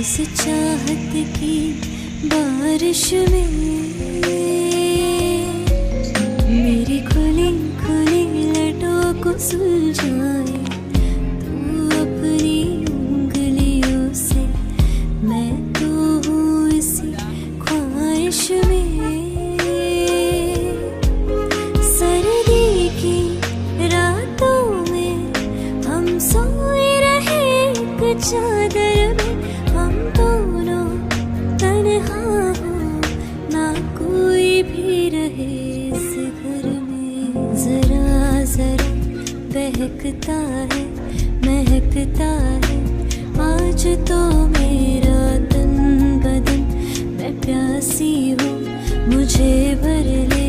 इस चाहत की बारिश में मेरी खुली खुली लटों को सुलझाए तू अपनी उंगलियों से। मैं तो हूँ इसी ख्वाहिश में। सर्दी की रातों में हम सोए रहे एक चादर में। हम दोनों तन्हा हो ना कोई भी रहे इस घर में। जरा जरा बहकता है महकता है आज तो मेरा तन बदन। मैं प्यासी हूँ मुझे भर ले